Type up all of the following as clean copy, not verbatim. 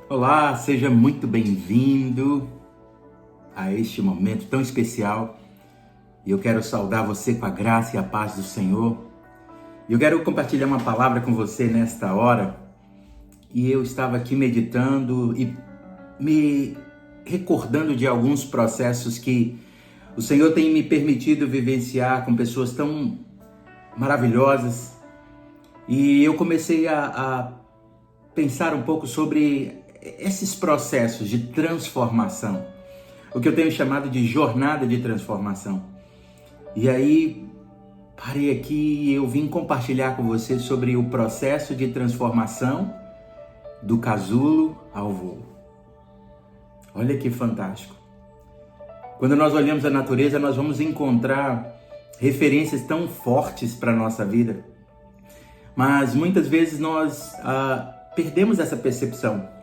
Olá, seja muito bem-vindo a este momento tão especial. E eu quero saudar você com a graça e a paz do Senhor. E eu quero compartilhar uma palavra com você nesta hora. E eu estava aqui meditando e me recordando de alguns processos que o Senhor tem me permitido vivenciar com pessoas tão maravilhosas. E eu comecei a pensar um pouco sobre esses processos de transformação, o que eu tenho chamado de jornada de transformação. E aí, parei aqui e eu vim compartilhar com você sobre o processo de transformação do casulo ao voo. Olha que fantástico. Quando nós olhamos a natureza, nós vamos encontrar referências tão fortes para a nossa vida. Mas muitas vezes nós perdemos essa percepção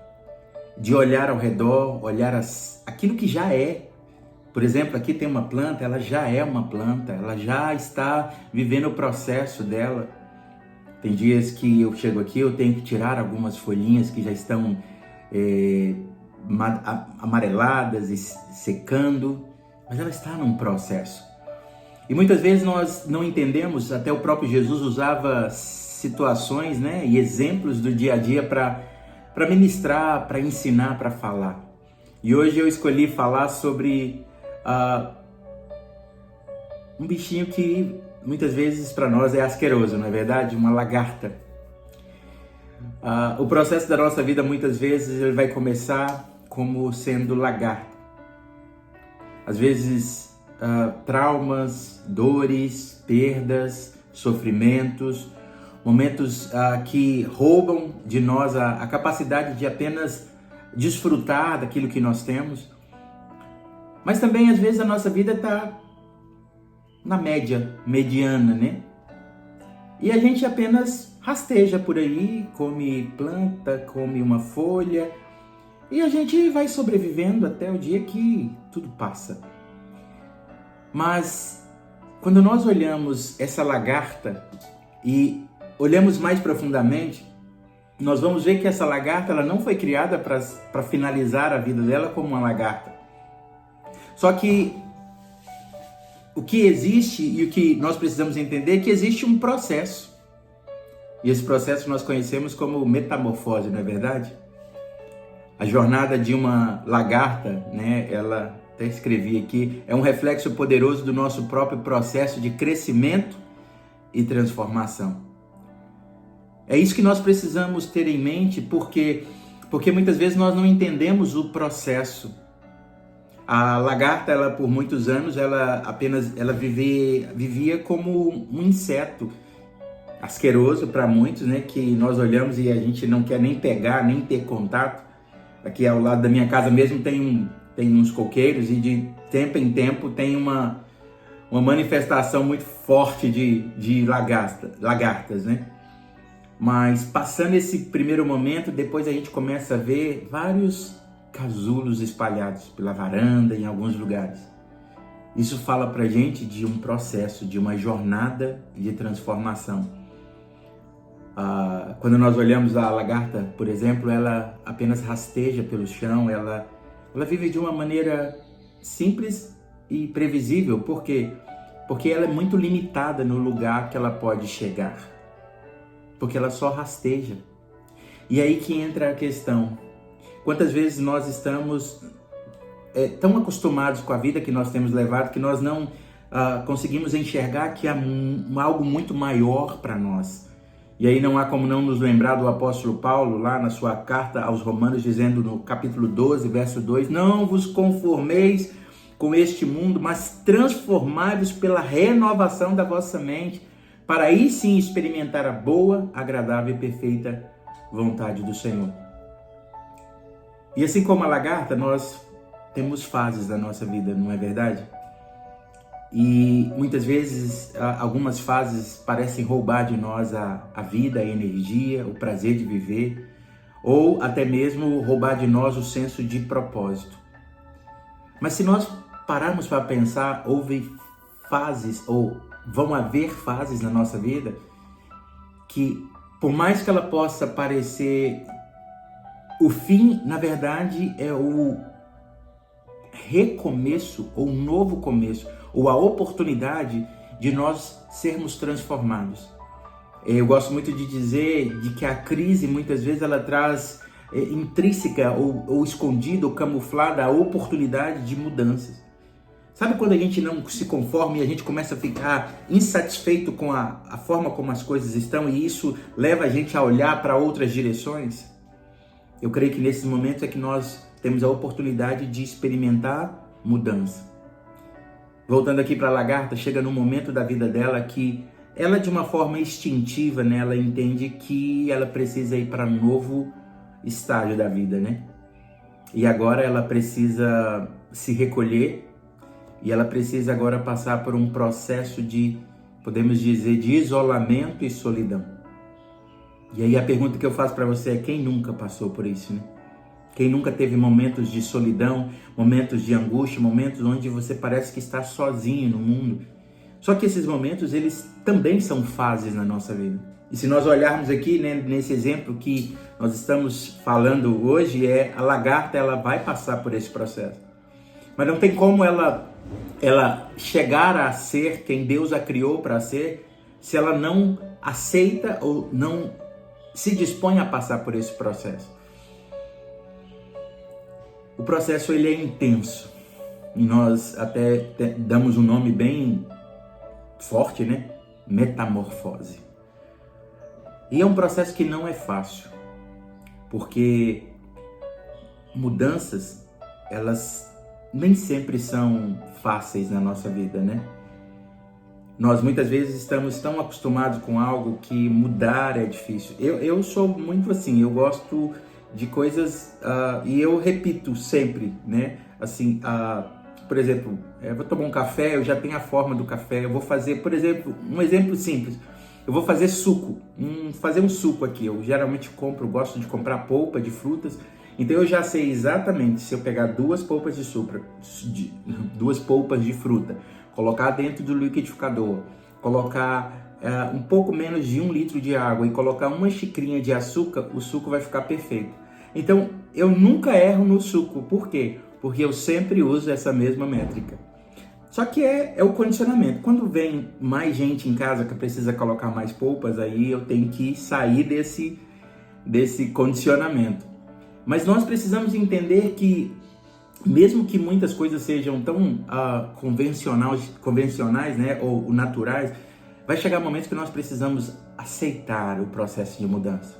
de olhar ao redor, olhar aquilo que já é. Por exemplo, aqui tem uma planta, ela já é uma planta, ela já está vivendo o processo dela. Tem dias que eu chego aqui, eu tenho que tirar algumas folhinhas que já estão amareladas e secando, mas ela está num processo. E muitas vezes nós não entendemos, até o próprio Jesus usava situações, e exemplos do dia a dia para ministrar, para ensinar, para falar. E hoje eu escolhi falar sobre um bichinho que muitas vezes para nós é asqueroso, não é verdade? Uma lagarta. O processo da nossa vida muitas vezes ele vai começar como sendo lagarta. Às vezes traumas, dores, perdas, sofrimentos, momentos que roubam de nós a capacidade de apenas desfrutar daquilo que nós temos. Mas também, às vezes, a nossa vida está na média, mediana, né? E a gente apenas rasteja por aí, come planta, come uma folha, e a gente vai sobrevivendo até o dia que tudo passa. Mas, quando nós olhamos essa lagarta e olhamos mais profundamente, nós vamos ver que essa lagarta ela não foi criada para finalizar a vida dela como uma lagarta. Só que o que existe e o que nós precisamos entender é que existe um processo. E esse processo nós conhecemos como metamorfose, não é verdade? A jornada de uma lagarta, ela até escrevi aqui, é um reflexo poderoso do nosso próprio processo de crescimento e transformação. É isso que nós precisamos ter em mente, porque muitas vezes nós não entendemos o processo. A lagarta, ela por muitos anos, ela vivia como um inseto asqueroso para muitos, que nós olhamos e a gente não quer nem pegar, nem ter contato. Aqui ao lado da minha casa mesmo tem uns coqueiros e de tempo em tempo tem uma manifestação muito forte de lagartas, Mas passando esse primeiro momento, depois a gente começa a ver vários casulos espalhados pela varanda, em alguns lugares. Isso fala pra gente de um processo, de uma jornada de transformação. Quando nós olhamos a lagarta, por exemplo, ela apenas rasteja pelo chão, ela vive de uma maneira simples e previsível. Por quê? Porque ela é muito limitada no lugar que ela pode chegar. Porque ela só rasteja. E aí que entra a questão. Quantas vezes nós estamos tão acostumados com a vida que nós temos levado que nós não conseguimos enxergar que há algo muito maior para nós. E aí não há como não nos lembrar do apóstolo Paulo, lá na sua carta aos Romanos, dizendo no capítulo 12, verso 2, não vos conformeis com este mundo, mas transformai-vos pela renovação da vossa mente, para aí sim experimentar a boa, agradável e perfeita vontade do Senhor. E assim como a lagarta, nós temos fases da nossa vida, não é verdade? E muitas vezes algumas fases parecem roubar de nós a vida, a energia, o prazer de viver, ou até mesmo roubar de nós o senso de propósito. Mas se nós pararmos para pensar, houve fases, ou vão haver fases na nossa vida, que por mais que ela possa parecer O fim, na verdade, é o recomeço, ou um novo começo, ou a oportunidade de nós sermos transformados. Eu gosto muito de dizer de que a crise, muitas vezes, ela traz intrínseca ou escondida ou camuflada a oportunidade de mudanças. Sabe quando a gente não se conforma e a gente começa a ficar insatisfeito com a forma como as coisas estão e isso leva a gente a olhar para outras direções? Eu creio que nesses momentos é que nós temos a oportunidade de experimentar mudança. Voltando aqui para a lagarta, chega num momento da vida dela que ela, de uma forma instintiva, né, ela entende que ela precisa ir para um novo estágio da vida, né? E agora ela precisa se recolher e ela precisa agora passar por um processo de, podemos dizer, de isolamento e solidão. E aí a pergunta que eu faço para você é: quem nunca passou por isso, né? Quem nunca teve momentos de solidão, momentos de angústia, momentos onde você parece que está sozinho no mundo? Só que esses momentos, eles também são fases na nossa vida. E se nós olharmos aqui, né, nesse exemplo que nós estamos falando hoje, a lagarta, ela vai passar por esse processo. Mas não tem como ela chegar a ser quem Deus a criou para ser, se ela não aceita ou não se dispõe a passar por esse processo. O processo, ele é intenso. E nós até damos um nome bem forte, né? Metamorfose. E é um processo que não é fácil, porque mudanças, elas nem sempre são fáceis na nossa vida, né? Nós muitas vezes estamos tão acostumados com algo que mudar é difícil. Eu sou muito assim, eu gosto de coisas e eu repito sempre, né? Assim, por exemplo, eu vou tomar um café, eu já tenho a forma do café. Eu vou fazer, por exemplo, um exemplo simples. Eu vou fazer suco, fazer um suco aqui. Eu geralmente gosto de comprar polpa de frutas. Então eu já sei exatamente se eu pegar duas polpas de fruta, colocar dentro do liquidificador, colocar um pouco menos de 1 litro de água e colocar uma xicrinha de açúcar, o suco vai ficar perfeito. Então eu nunca erro no suco. Por quê? Porque eu sempre uso essa mesma métrica. Só que é o condicionamento. Quando vem mais gente em casa que precisa colocar mais polpas, aí eu tenho que sair desse condicionamento. Mas nós precisamos entender que, mesmo que muitas coisas sejam tão convencionais, né, ou naturais, vai chegar momentos que nós precisamos aceitar o processo de mudança,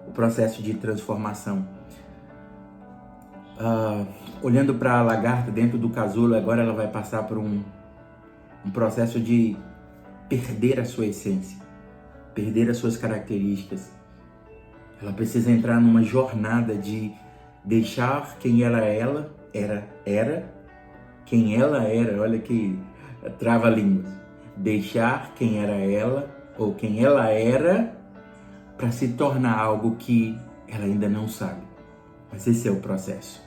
o processo de transformação. Olhando para a lagarta dentro do casulo, agora ela vai passar por um processo de perder a sua essência, perder as suas características. Ela precisa entrar numa jornada de deixar quem ela era, quem ela era, olha que trava-línguas. Deixar quem era ela ou quem ela era para se tornar algo que ela ainda não sabe. Mas esse é o processo.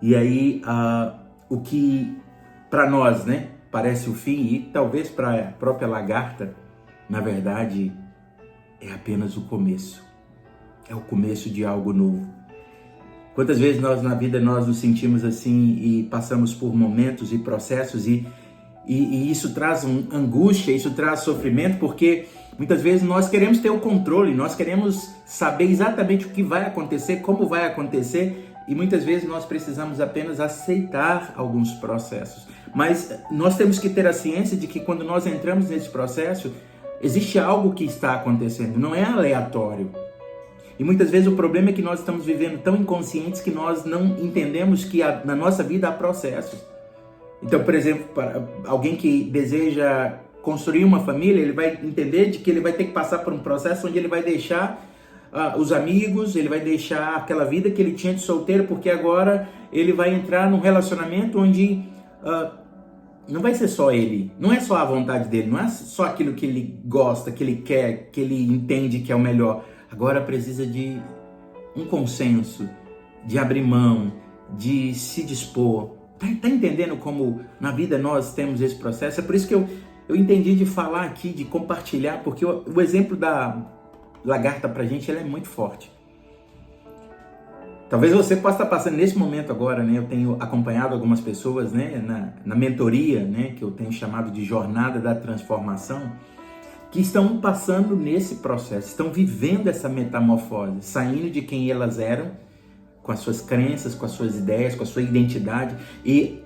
E aí, o que para nós, né, parece o fim, e talvez para a própria lagarta, na verdade, é apenas o começo. É o começo de algo novo. Quantas vezes na vida nós nos sentimos assim e passamos por momentos e processos e isso traz angústia, isso traz sofrimento, porque muitas vezes nós queremos ter o controle, nós queremos saber exatamente o que vai acontecer, como vai acontecer, e muitas vezes nós precisamos apenas aceitar alguns processos. Mas nós temos que ter a ciência de que quando nós entramos nesse processo, existe algo que está acontecendo, não é aleatório. E muitas vezes o problema é que nós estamos vivendo tão inconscientes que nós não entendemos que na nossa vida há processos. Então, por exemplo, para alguém que deseja construir uma família, ele vai entender de que ele vai ter que passar por um processo onde ele vai deixar os amigos, ele vai deixar aquela vida que ele tinha de solteiro, porque agora ele vai entrar num relacionamento onde não vai ser só ele, não é só a vontade dele, não é só aquilo que ele gosta, que ele quer, que ele entende que é o melhor. Agora precisa de um consenso, de abrir mão, de se dispor. Tá entendendo como na vida nós temos esse processo? É por isso que eu entendi de falar aqui, de compartilhar, porque o exemplo da lagarta pra gente, ela é muito forte. Talvez você possa estar passando nesse momento agora, né? Eu tenho acompanhado algumas pessoas, né, na mentoria, né, que eu tenho chamado de Jornada da Transformação, que estão passando nesse processo, estão vivendo essa metamorfose, saindo de quem elas eram, com as suas crenças, com as suas ideias, com a sua identidade e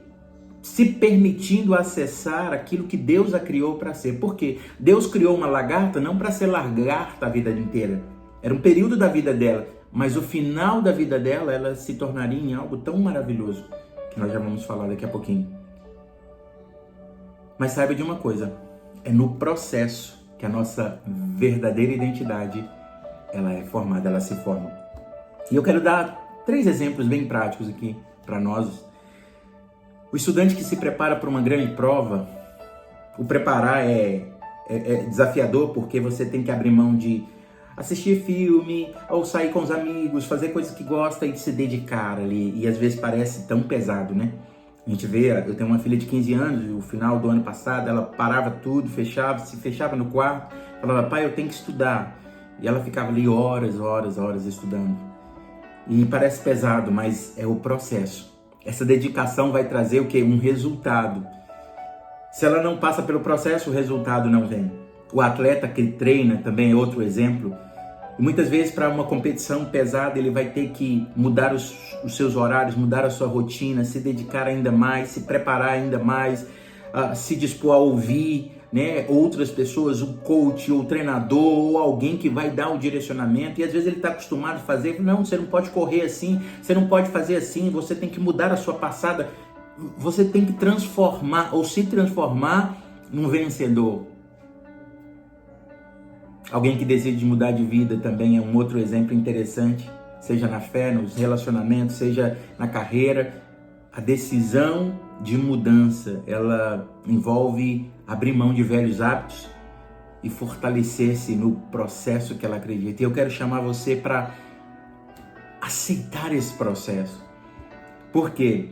se permitindo acessar aquilo que Deus a criou para ser. Por quê? Deus criou uma lagarta não para ser lagarta a vida inteira. Era um período da vida dela, mas o final da vida dela, ela se tornaria em algo tão maravilhoso, que nós já vamos falar daqui a pouquinho. Mas saiba de uma coisa, é no processo que a nossa verdadeira identidade, ela é formada, ela se forma. E eu quero dar 3 exemplos bem práticos aqui para nós. O estudante que se prepara para uma grande prova, o preparar é desafiador porque você tem que abrir mão de assistir filme, ou sair com os amigos, fazer coisas que gosta e se dedicar ali. E às vezes parece tão pesado, né? A gente vê, eu tenho uma filha de 15 anos, no final do ano passado, ela parava tudo, se fechava no quarto, falava, pai, eu tenho que estudar. E ela ficava ali horas estudando. E parece pesado, mas é o processo. Essa dedicação vai trazer o quê? Um resultado. Se ela não passa pelo processo, o resultado não vem. O atleta que treina também é outro exemplo. E muitas vezes para uma competição pesada ele vai ter que mudar os seus horários, mudar a sua rotina, se dedicar ainda mais, se preparar ainda mais, se dispor a ouvir, né, outras pessoas, o coach, o treinador, ou alguém que vai dar o direcionamento. E às vezes ele está acostumado a fazer, não, você não pode correr assim, você não pode fazer assim, você tem que mudar a sua passada, você tem que transformar ou se transformar num vencedor. Alguém que decide mudar de vida também é um outro exemplo interessante, seja na fé, nos relacionamentos, seja na carreira. A decisão de mudança, ela envolve abrir mão de velhos hábitos e fortalecer-se no processo que ela acredita. E eu quero chamar você para aceitar esse processo. Por quê?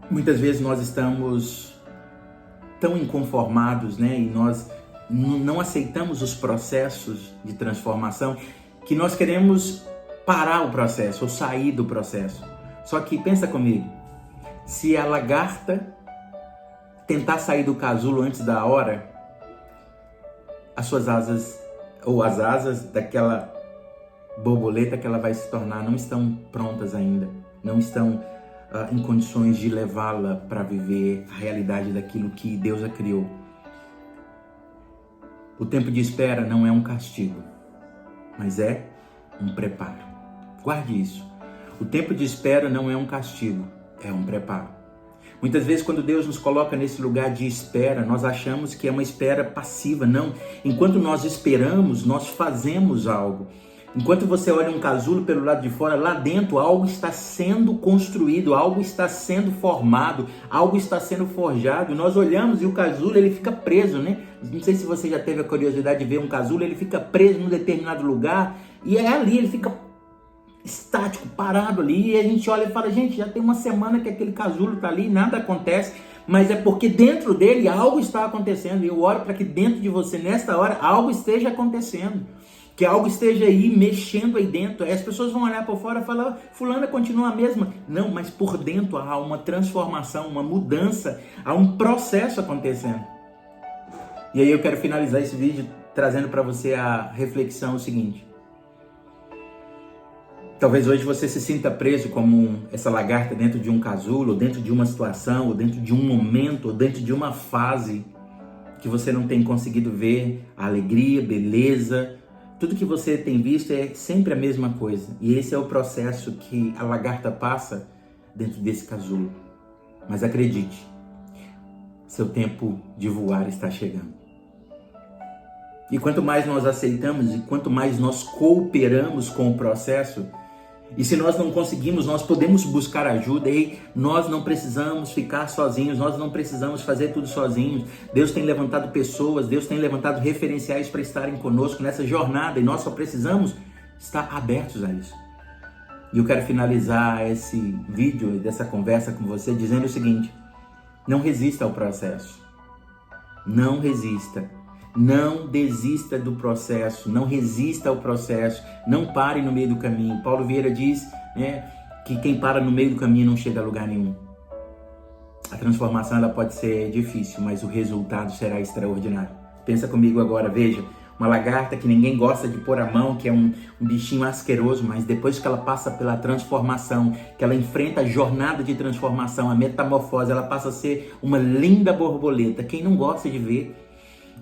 Muitas vezes nós estamos tão inconformados, né? E nós não aceitamos os processos de transformação que nós queremos parar o processo ou sair do processo. Só que pensa comigo, se a lagarta tentar sair do casulo antes da hora, as suas asas ou as asas daquela borboleta que ela vai se tornar não estão prontas ainda, não estão em condições de levá-la para viver a realidade daquilo que Deus a criou. O tempo de espera não é um castigo, mas é um preparo. Guarde isso. O tempo de espera não é um castigo, é um preparo. Muitas vezes quando Deus nos coloca nesse lugar de espera, nós achamos que é uma espera passiva. Não, enquanto nós esperamos, nós fazemos algo. Enquanto você olha um casulo pelo lado de fora, lá dentro algo está sendo construído, algo está sendo formado, algo está sendo forjado. Nós olhamos e o casulo ele fica preso, né? Não sei se você já teve a curiosidade de ver um casulo, ele fica preso num determinado lugar e é ali, ele fica estático, parado ali. E a gente olha e fala, gente, já tem uma semana que aquele casulo está ali, nada acontece. Mas é porque dentro dele algo está acontecendo. E eu oro para que dentro de você, nesta hora, algo esteja acontecendo. Que algo esteja aí mexendo aí dentro. Aí as pessoas vão olhar por fora e falar, fulana continua a mesma. Não, mas por dentro há uma transformação, uma mudança, há um processo acontecendo. E aí eu quero finalizar esse vídeo trazendo para você a reflexão seguinte. Talvez hoje você se sinta preso como essa lagarta dentro de um casulo, ou dentro de uma situação, ou dentro de um momento, ou dentro de uma fase que você não tem conseguido ver a alegria, beleza. Tudo que você tem visto é sempre a mesma coisa. E esse é o processo que a lagarta passa dentro desse casulo. Mas acredite, seu tempo de voar está chegando. E quanto mais nós aceitamos e quanto mais nós cooperamos com o processo, e se nós não conseguimos, nós podemos buscar ajuda e nós não precisamos ficar sozinhos, nós não precisamos fazer tudo sozinhos. Deus tem levantado pessoas, Deus tem levantado referenciais para estarem conosco nessa jornada e nós só precisamos estar abertos a isso. E eu quero finalizar esse vídeo, dessa conversa com você, dizendo o seguinte: não resista ao processo, não resista. Não desista do processo, não resista ao processo, não pare no meio do caminho. Paulo Vieira diz, né, que quem para no meio do caminho não chega a lugar nenhum. A transformação ela pode ser difícil, mas o resultado será extraordinário. Pensa comigo agora, veja, uma lagarta que ninguém gosta de pôr a mão, que é um bichinho asqueroso, mas depois que ela passa pela transformação, que ela enfrenta a jornada de transformação, a metamorfose, ela passa a ser uma linda borboleta. Quem não gosta de ver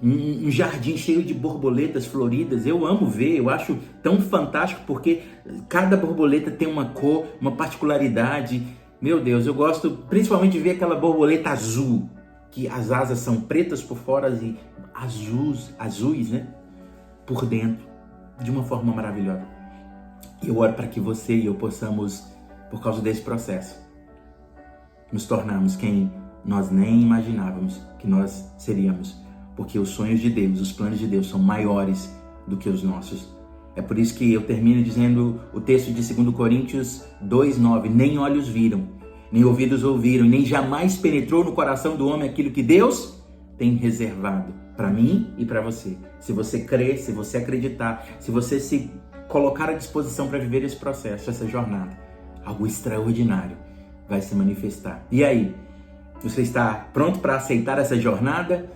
um jardim cheio de borboletas floridas? Eu amo ver, eu acho tão fantástico, porque cada borboleta tem uma cor, uma particularidade. Meu Deus, eu gosto principalmente de ver aquela borboleta azul, que as asas são pretas por fora e azuis, né? Por dentro, de uma forma maravilhosa. E eu oro para que você e eu possamos, por causa desse processo, nos tornarmos quem nós nem imaginávamos que nós seríamos. Porque os sonhos de Deus, os planos de Deus são maiores do que os nossos. É por isso que eu termino dizendo o texto de 2 Coríntios 2:9. Nem olhos viram, nem ouvidos ouviram, nem jamais penetrou no coração do homem aquilo que Deus tem reservado para mim e para você. Se você crer, se você acreditar, se você se colocar à disposição para viver esse processo, essa jornada, algo extraordinário vai se manifestar. E aí, você está pronto para aceitar essa jornada?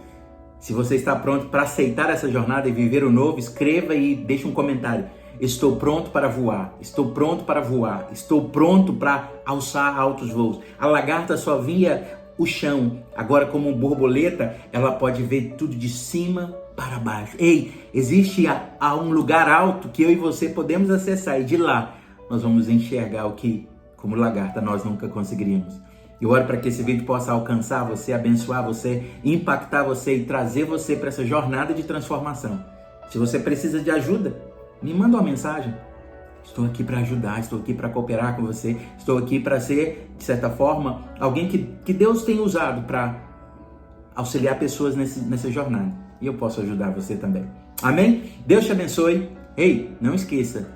Se você está pronto para aceitar essa jornada e viver o novo, escreva e deixe um comentário. Estou pronto para voar, estou pronto para voar, estou pronto para alçar altos voos. A lagarta só via o chão, agora como borboleta, ela pode ver tudo de cima para baixo. Ei, existe há um lugar alto que eu e você podemos acessar, e de lá nós vamos enxergar o que, como lagarta, nós nunca conseguiríamos. Eu oro para que esse vídeo possa alcançar você, abençoar você, impactar você e trazer você para essa jornada de transformação. Se você precisa de ajuda, me manda uma mensagem. Estou aqui para ajudar, estou aqui para cooperar com você, estou aqui para ser, de certa forma, alguém que Deus tem usado para auxiliar pessoas nessa jornada. E eu posso ajudar você também. Amém? Deus te abençoe. Ei, não esqueça,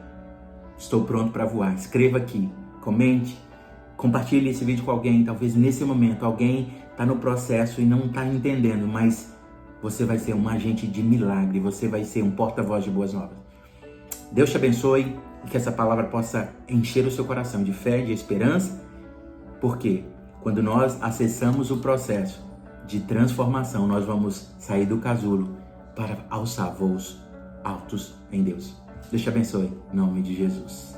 estou pronto para voar. Escreva aqui, comente, compartilhe esse vídeo com alguém. Talvez nesse momento alguém está no processo e não está entendendo, mas você vai ser um agente de milagre, você vai ser um porta-voz de boas novas. Deus te abençoe e que essa palavra possa encher o seu coração de fé, de esperança, porque quando nós acessamos o processo de transformação, nós vamos sair do casulo para alçar voos altos em Deus. Deus te abençoe, em nome de Jesus.